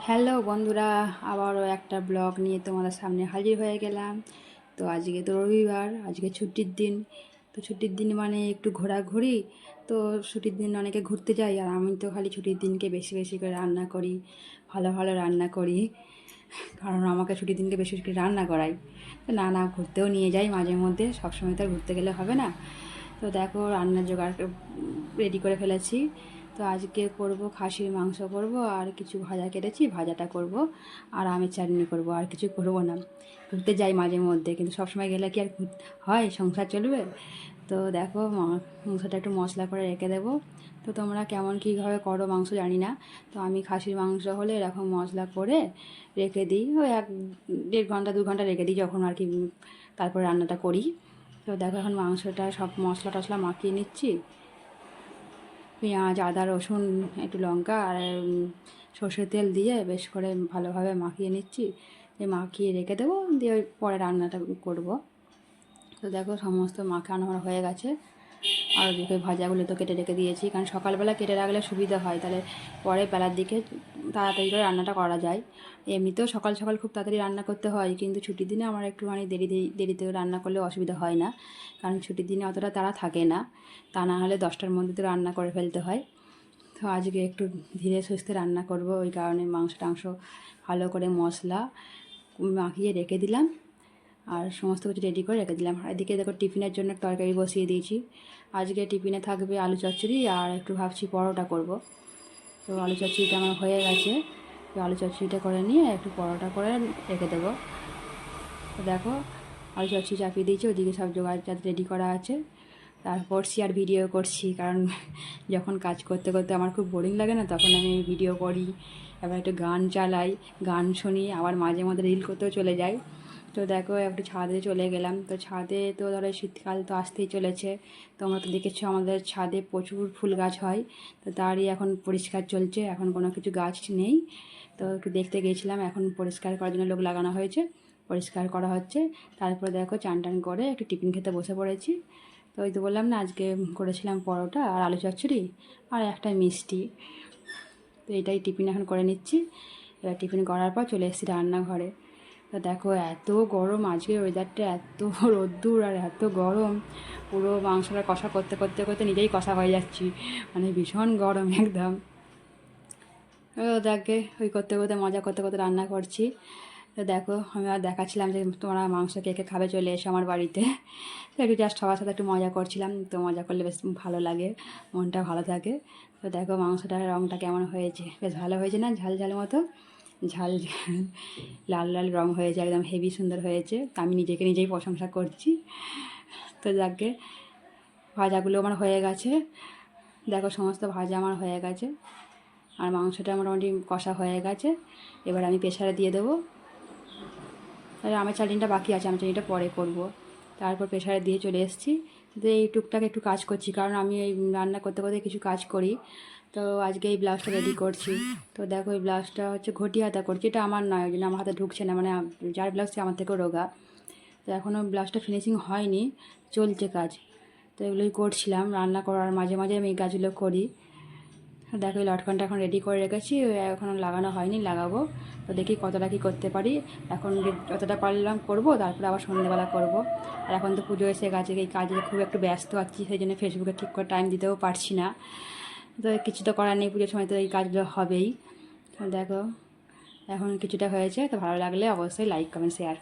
Hello বন্ধুরা, আবারও একটা ব্লগ নিয়ে তোমাদের সামনে হাজির হয়ে গেলাম। তো আজকে তো রবিবার, আজকে ছুটির দিন। তো ছুটির দিন মানে একটু ঘোরাঘুরি। তো ছুটির দিন অনেকে ঘুরতে যাই, আর আমি তো খালি ছুটির দিনকে বেশি বেশি করে রান্না করি, ভালো ভালো রান্না করি। কারণ আমাকে ছুটির দিনকে বেশি বেশি করে রান্না করাই। তো না ঘুরতেও নিয়ে যাই মাঝে মধ্যে, সবসময় তো আর ঘুরতে গেলে হবে না। তো দেখো রান্নার জোগাড় রেডি করে ফেলেছি। তো আজকে করব খাসির মাংস করব, আর কিছু ভাজা কেটেছি, ভাজাটা করব, আর আমের চাটনি করব, আর কিছু করব না। ঘুরতে যাই মাঝে মধ্যে, কিন্তু সবসময় গেলে কি আর হয়, সংসার চলবে? তো দেখো মাংসটা একটু মশলা করে রেখে দেবো। তো তোমরা কেমন কীভাবে করো মাংস জানি না। তো আমি খাসির মাংস হলে এরকম মশলা করে রেখে দিই, ওই 1-1.5 ঘন্টা রেখে দিই, যখন আর কি তারপরে রান্নাটা করি। তো দেখো এখন মাংসটা সব মশলা টশলা মাখিয়ে নিচ্ছি। পেঁয়াজ, আদা, রসুন, একটু লঙ্কা আর সর্ষের তেল দিয়ে বেশ করে ভালোভাবে মাখিয়ে নিচ্ছি। মাখিয়ে রেখে দেবো, দিয়ে ওই পরে রান্নাটা করব। তো দেখো সমস্ত মাখানো আমার হয়ে গেছে। আর ওদিকে ভাজাগুলো তো কেটে রেখে দিয়েছি, কারণ সকালবেলা কেটে রাখলে সুবিধা হয়, তাহলে পরে বেলার দিকে তাড়াতাড়ি করে রান্নাটা করা যায়। এমনিতেও সকাল সকাল খুব তাড়াতাড়ি রান্না করতে হয়, কিন্তু ছুটির দিনে আমার একটুখানি দেরিতে রান্না করলে অসুবিধা হয় না, কারণ ছুটির দিনে অতটা তাড়া থাকে না। তা না হলে 10টার মধ্যে তো রান্না করে ফেলতে হয়। তো আজকে একটু ধীরে সুস্থে রান্না করব, ওই কারণে মাংস টাংস ভালো করে মশলা মাখিয়ে রেখে দিলাম, আর সমস্ত কিছু রেডি করে রেখে দিলাম। আর এদিকে দেখো টিফিনের জন্য তরকারি বসিয়ে দিয়েছি। আজকে টিফিনে থাকবে আলু চচ্চড়ি, আর একটু ভাবছি পরোটা করব। তো আলু চচ্চড়িটা আমার হয়ে গেছে। তো আলু চচ্চড়িটা করে নিয়ে একটু পরোটা করে রেখে দেবো। তো দেখো আলু চচ্চড়ি চাপিয়ে দিয়েছি, ওদিকে সব জোগাড় যাতে রেডি করা আছে। তারপর আর ভিডিও করছি, কারণ যখন কাজ করতে করতে আমার খুব বোরিং লাগে না, তখন আমি ভিডিও করি, এবার একটু গান চালাই, গান শুনি, আবার মাঝে মধ্যে রিল করতেও চলে যাই। তো দেখো একটু ছাদে চলে গেলাম। তো ছাদে তো ধরো শীতকাল তো আসতেই চলেছে, তোমরা তো দেখেছো আমাদের ছাদে প্রচুর ফুল গাছ হয়। তো তারই এখন পরিষ্কার চলছে, এখন কোনো কিছু গাছ নেই। তো একটু দেখতে গিয়েছিলাম, এখন পরিষ্কার করার জন্য লোক লাগানো হয়েছে, পরিষ্কার করা হচ্ছে। তারপরে দেখো চান টান করে একটু টিফিন খেতে বসে পড়েছি। তো ওই তো বললাম না, আজকে করেছিলাম পরোটা আর আলু চচ্চড়ি আর একটা মিষ্টি। তো এটাই টিফিন এখন করে নিচ্ছি। এবার টিফিন করার পর চলে এসেছি রান্নাঘরে। তো দেখো এত গরম আজকের ওয়েদারটা, এত রোদ্দুর আর এত গরম, পুরো মাংসটা কষা করতে করতে করতে নিজেই কষা হয়ে যাচ্ছি, মানে ভীষণ গরম একদম। দেখে ওই করতে করতে মজা করতে করতে রান্না করছি। তো দেখো আমি আর দেখাচ্ছিলাম যে তোমরা মাংস কে কে খাবে, চলে এসো আমার বাড়িতে। তো একটু জাস্ট সবার সাথে একটু মজা করছিলাম, তো মজা করলে বেশ ভালো লাগে, মনটা ভালো থাকে। তো দেখো মাংসটার রঙটা কেমন হয়েছে, বেশ ভালো হয়েছে না, ঝাল ঝাল মতো, ঝাল লাল লাল রঙ হয়েছে, একদম হেভি সুন্দর হয়েছে। আমি নিজেকে নিজেই প্রশংসা করছি। তো যাকে ভাজাগুলো আমার হয়ে গেছে, দেখো সমস্ত ভাজা আমার হয়ে গেছে, আর মাংসটা মোটামুটি কষা হয়ে গেছে। এবার আমি প্রেসারে দিয়ে দেবো। তাহলে আমের চাটনিটা বাকি আছে, আমের চাটনিটা পরে করব। তারপর প্রেসারে দিয়ে চলে এসেছি। তো এই টুকটাক একটু কাজ করছি, কারণ আমি এই রান্না করতে করতে কিছু কাজ করি। তো আজকে এই ব্লাউজটা রেডি করছি। তো দেখো এই ব্লাউজটা হচ্ছে ঘটি হাতা করছি, এটা আমার নয়, ওই জন্য আমার হাতে ঢুকছে না, মানে যার ব্লাউজ সে আমার থেকেও রোগা। তো এখনও ব্লাউজটা ফিনিশিং হয়নি, চলছে কাজ। তো এগুলোই করছিলাম, রান্না করার মাঝে মাঝে আমি এই কাজগুলো করি। দেখো এই লটকনটা এখন রেডি করে রেখেছি, এখনও লাগানো হয়নি, লাগাবো। তো দেখি কতটা কী করতে পারি। এখন যতটা পারলাম করবো, তারপরে আবার সন্ধ্যেবেলা করবো। আর এখন তো পুজো এসে গেছে, এই কাজে খুব একটু ব্যস্ত আছি, সেই জন্য ফেসবুকে ঠিক করে টাইম দিতেও পারছি না। তো কিছু তো করার নেই, পুজোর সময় তো এই কাজগুলো হবেই। তো দেখো এখন কিছুটা হয়েছে, তো ভালো লাগলে অবশ্যই লাইক কমেন্ট শেয়ার।